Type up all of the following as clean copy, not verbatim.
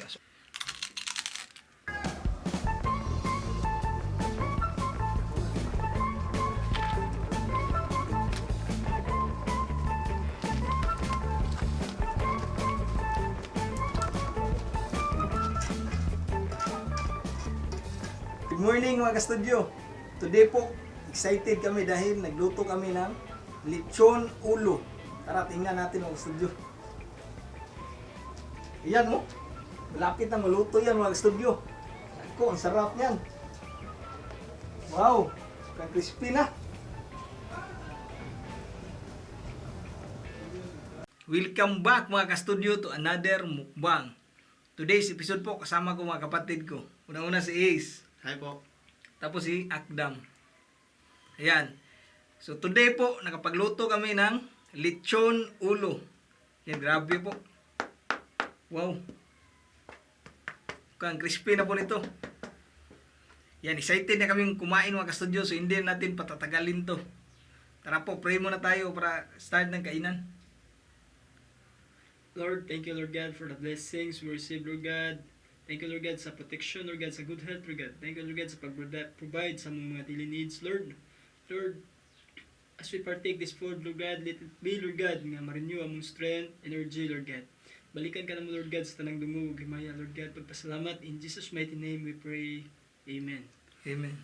Good morning mga ka-studio. Today po, excited kami dahil nagluto kami ng Lechon Ulo. Tara, tingnan natin mga ka-studio. Ayan mo, malapit na maluto yan mga ka-studio. Ako, ang sarap yan. Wow, kang crispy na. Welcome back mga ka-studio to another mukbang. Today's episode po, kasama ko mga kapatid ko. Una-una si Ace. Hi po. Tapos si Akdam. Ayan. So today po, nakapagluto kami ng Lechon Ulo. Yan, grabe po. Wow. Kang crispy na po nito. Yan, excited na kami kumain mga ka-studio. So hindi natin patatagalin to. Tara po, pray muna tayo para start ng kainan. Lord, thank you Lord God for the blessings we receive, Lord God. Thank you Lord God sa protection, Lord God, sa good health, Lord God. Thank you Lord God sa pag-provide sa mga daily needs, Lord. Lord, as we partake this food, Lord God, let it be, Lord God, nga ma-renew among strength, energy, Lord God. Balikan ka naman, Lord God, sa tanang dungo, himaya, Lord God. Pagpasalamat, in Jesus' mighty name we pray. Amen. Amen.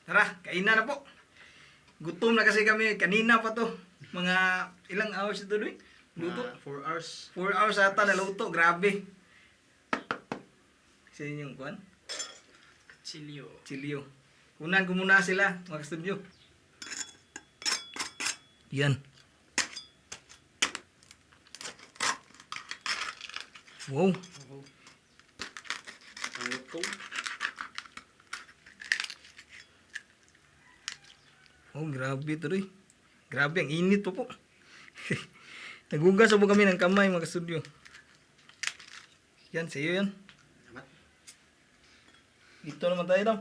Tara, kainan na po. Gutom na kasi kami. Kanina pa to. Mga ilang hours ito doon? Luto? 4 hours. 4 hours ata na luto. Grabe. Sa inyong kuwan? Chilio. Kunan ko muna sila, mga studio. Yan. Wow. Ang luto. Oh, grabe ito rin. Grabe, ang init po. Nagugas po kami ng kamay, mga studio. Yan, sa iyo yan. Salamat. Dito naman tayo daw.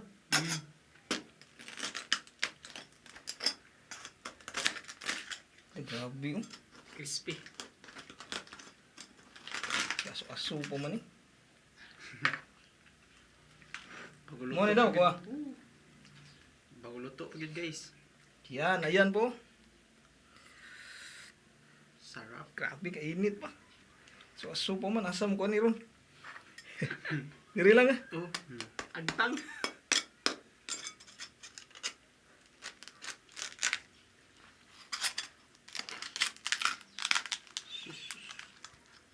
Ay, grabe oh. Crispy. Aso-aso po man eh. Baguluto. Mo na daw, kuha. Baguluto pagod guys. Yan, ayan po. Sarap. Grabe, kainit pa. So, aso po man, asam ko ni Ron. Diri lang ah. Oh. Agtang.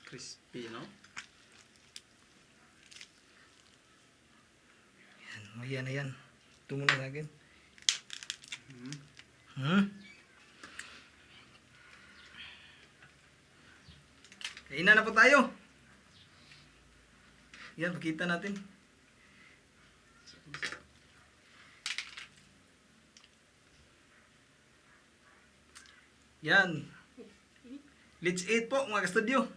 Crispy, no? Yan, ayan. Ito muna sa akin. Kainan na po tayo. Yan, pakita natin. Yan. Let's eat po mga ka-studio.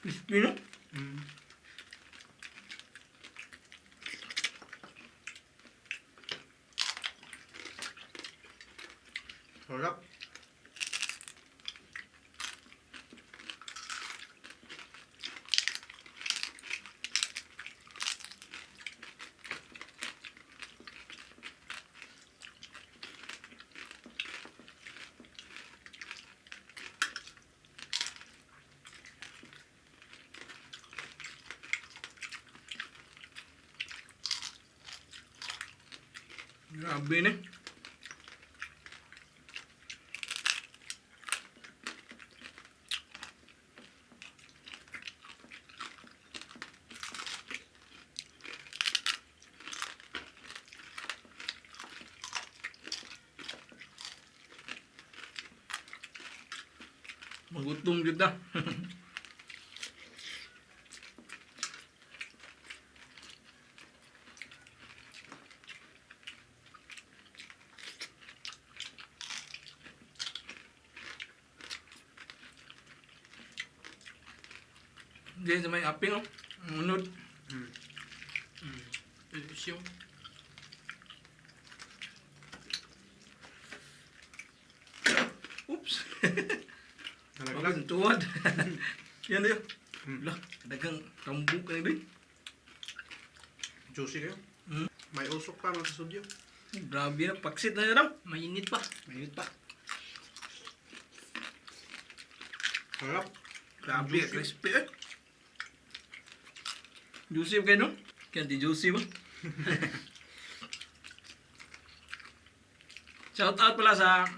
Crispy no? Sarap. Grabe na. Magutom kita. Diyan sa may aping oh. Ang unod. Siyong. Oops. Nalaglag. Ang tuwad. Yan yun. Mm. Lah, dagang kambuk ka rin. Juicy kayo. Mm. May usok pa mga studio. Grabe na, paksit na yun. Mainit pa. Mayroon pa. Harap. Grabe, Juicy. crispy eh. Juicy ba kayo no? Kaya di juicy ba? Shout out pala sa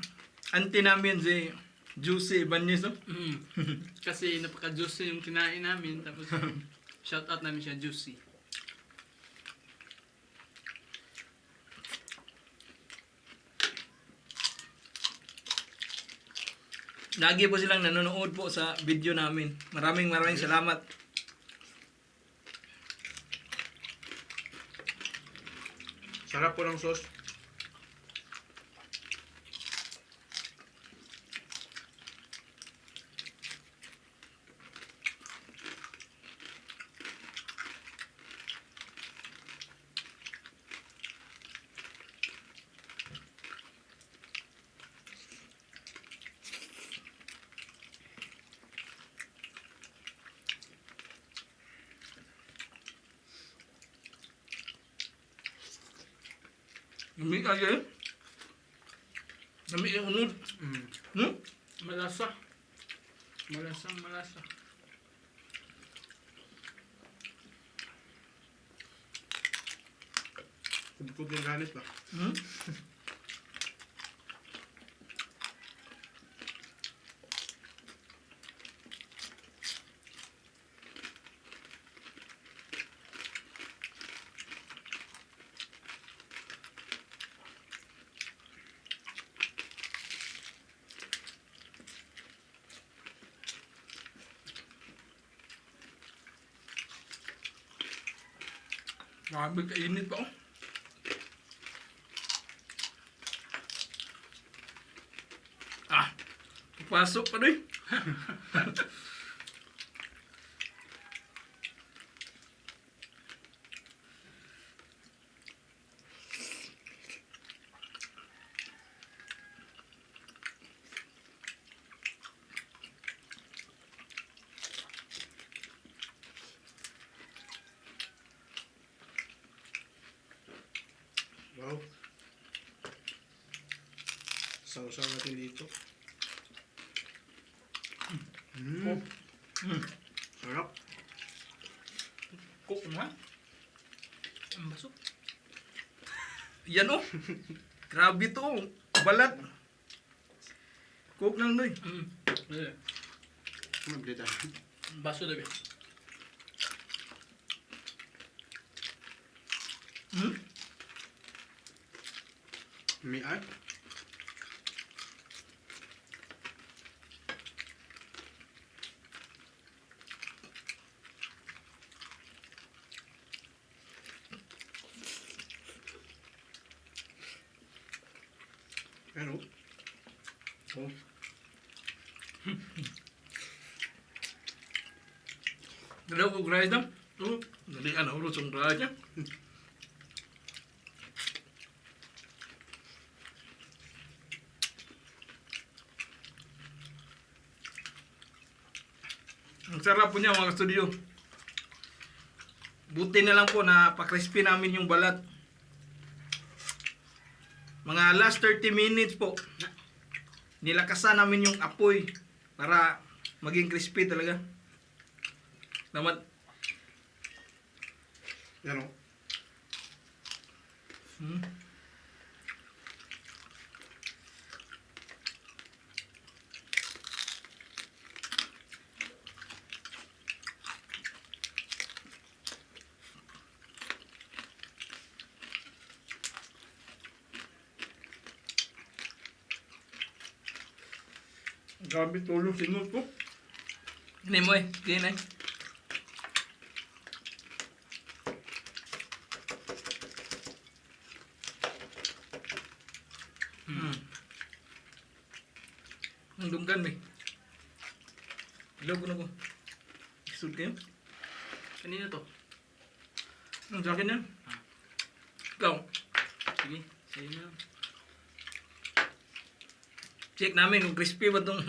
auntie namin si Juicy Ibanez no? Kasi napaka-juicy yung kinain namin. Tapos shout out namin siya, Juicy. Lagi po silang nanonood po sa video namin. Maraming salamat. Sarap po ng sauce. Lami ka kayo. Lami yung unod. Hmm? Malasa. Malasang malasa. Kudkod yung ganis ba? Hmm? Grabe kainit pa oh. Ah, pasok pa doy. Wow. Sausaw natin dito. Oh. Sarap. Cook na. Ang basok. Yan oh. Grabe to oh. Balat. Cook lang doy. Magdita. Baso daw. Hmm? May ay. Ano? Oh. Dalaw ko grind na. Oh, dali ano ulo sa grind niya. Ang sarap po niya mga studio. Buti na lang po na pa-crispy namin yung balat. Mga last 30 minutes po. Nilakasan namin yung apoy para maging crispy talaga. Naman. Yan o. Hmm. Grabe tulong sinot ko. Ini mo eh. Kaya na eh. Ang dunggan eh. Ilaw ko na ko. Isod kayo. Kanina to. Ang sa akin yan. Ikaw, Sige, sa'yo na. check namin kung crispy ba itong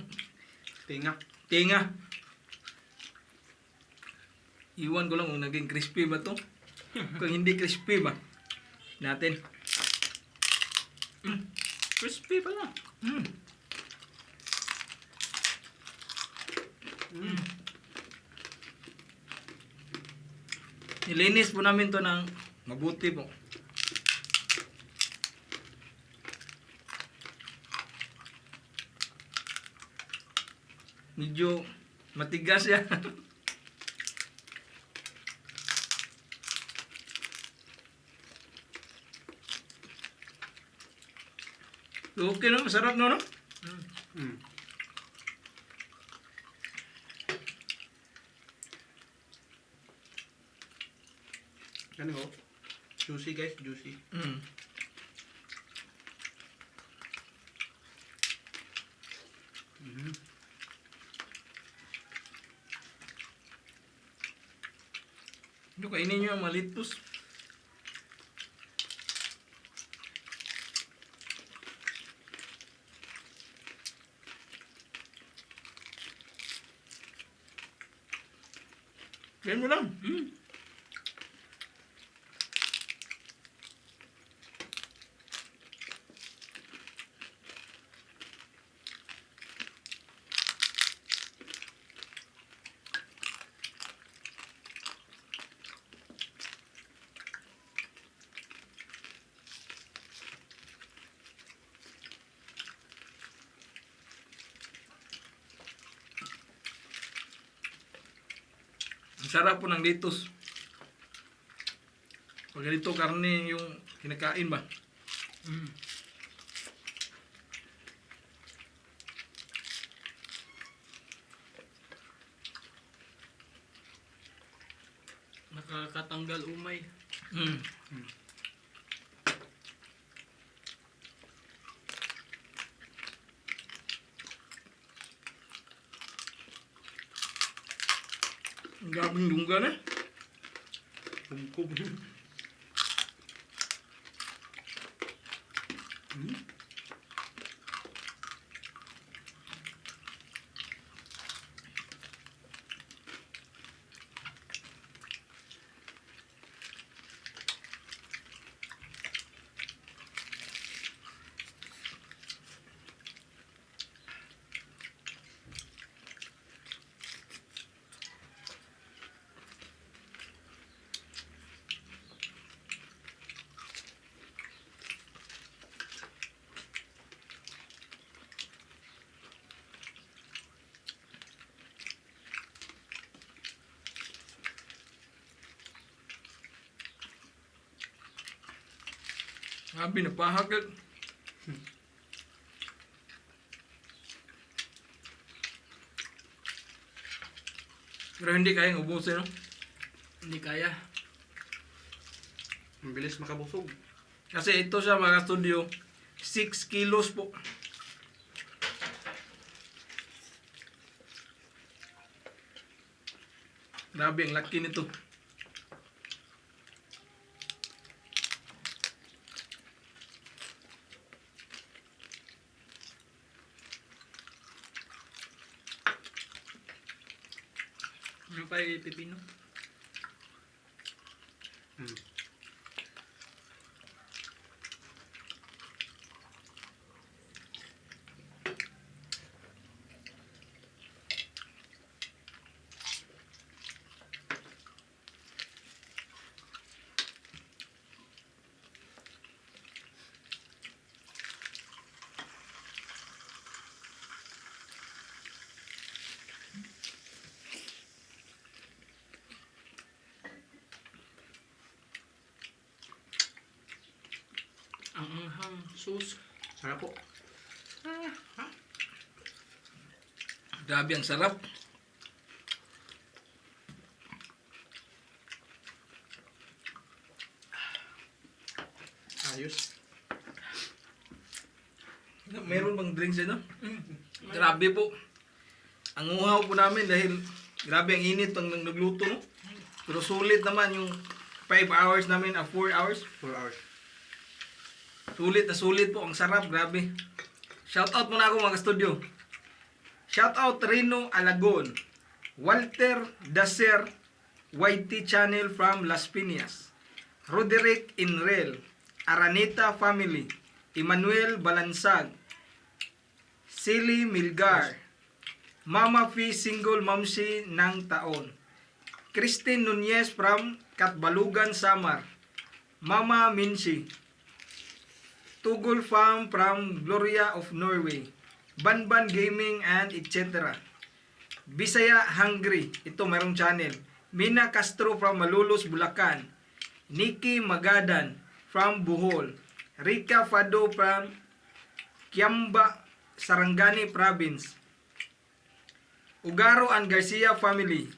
Tinga. tinga. Iwan ko lang kung naging crispy ba to. Kung hindi crispy ba, natin. Crispy pala. Mm. Nilinis po namin to ng mabuti po. Medyo matigas yan. Okay no, masarap no, no? Mm. Ano ho? Juicy guys, juicy. Mm. Mm. Yung kainin nyo yung malitos. Kain mo lang. Ang sarap po ng litos. Pag ganito karne yung kinakain ba? Nakakatanggal umay. Mm. Ang gabing lungga na. Kumkub. Mm. Sabi na pahagad. Pero hindi kayang ubusin, no? Hindi kaya. Ang bilis makabusog. Kasi ito siya mga studio, 6 kilos po. Grabe, ang laki nito. Ano pa yung pipino? Mm. Ang anghang sauce. Sarap po. Grabe, ang sarap. Ayos. Meron bang drinks dito? Grabe po. Ang uhaw po namin dahil grabe ang init ang nagluto, no? Pero sulit naman yung 5 hours namin, 4 hours. 4 hours. Sulit po. Ang sarap, grabe. Shoutout muna ako mga studio. Shoutout Rino Alagon, Walter Dacer, YT Channel from Las Piñas, Roderick Inrel, Araneta Family, Emmanuel Balansag, Silly Milgar, Mama Fi Single Mamsi ng Taon, Christine Nunez from Katbalugan, Samar, Mama Minsi, Tugol Farm from Gloria of Norway, Banban Gaming and etc. Bisaya Hungry, ito mayroong channel. Mina Castro from Malolos, Bulacan. Nikki Magadan from Bohol. Rica Fado from Kiamba, Sarangani Province. Ugaro and Garcia Family.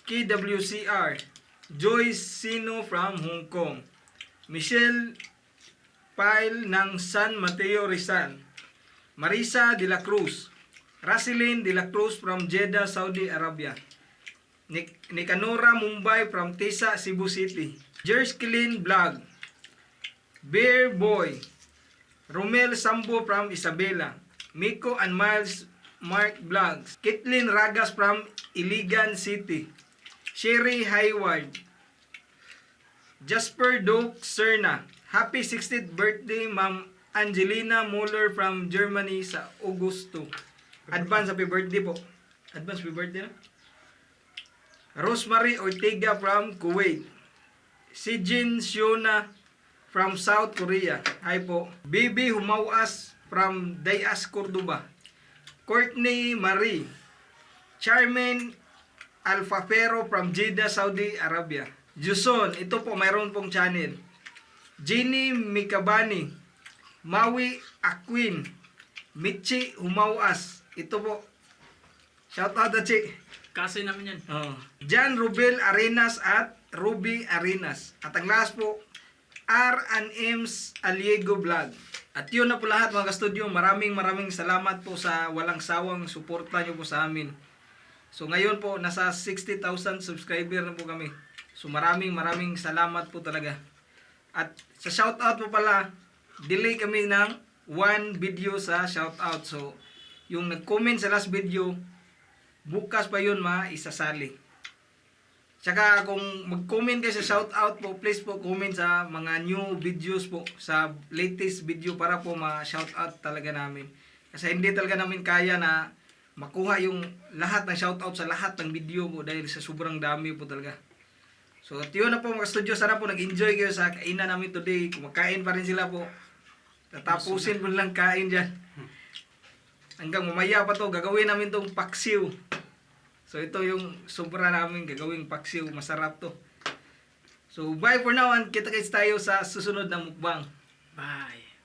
KWCR. Joy Sino from Hong Kong. Michelle Pile ng San Mateo, Rizal. Marisa de la Cruz, Rasilin de la Cruz from Jeddah, Saudi Arabia. Nicanora Mumbai from Tisa, Cebu City. Jerskilin Vlog, Bear Boy, Romel Sambo from Isabela. Miko and Miles Mark Vlogs. Kitlin Ragas from Iligan City. Sherry Hayward, Jasper Doak Serna. Happy 60th birthday, Ma'am Angelina Muller from Germany sa Augusto. Advance happy birthday po. Advance happy birthday na. Rosemary Ortega from Kuwait. Sijin Shiona from South Korea. Hi po. Bibi Humawas from Dayas, Cordoba. Courtney Marie. Charmaine Alfafero from Jeddah, Saudi Arabia. Juson, ito po mayroon pong channel. Jenny Mikabani. Maui Aquin, Michi Humawas. Ito po. Shout out na Chi. Kasi namin yan. Jan Rubel Arenas at Ruby Arenas. At ang last po, R&M's Aliego Vlog. At yun na po lahat mga ka-studio. Maraming salamat po sa walang sawang suporta nyo po sa amin. So ngayon po, nasa 60,000 subscriber na po kami. So maraming salamat po talaga. At sa shout out po pala, delay kami ng 1 video sa shoutout. So, yung nag-comment sa last video, bukas pa yun maisasali. Tsaka kung mag-comment kayo sa shoutout po, please po comment sa mga new videos po, sa latest video para po ma-shoutout talaga namin. Kasi hindi talaga namin kaya na makuha yung lahat ng shoutout sa lahat ng video po dahil sa sobrang dami po talaga. So, at yun na po mga studio. Sana po nag-enjoy kayo sa kainan namin today. Kumakain pa rin sila po. Tatapusin po lang kain dyan. Hanggang mamaya pa to, gagawin namin tong paksiw. So ito yung sobra namin gagawing paksiw. Masarap to. So bye for now and kita-kits tayo sa susunod na mukbang. Bye.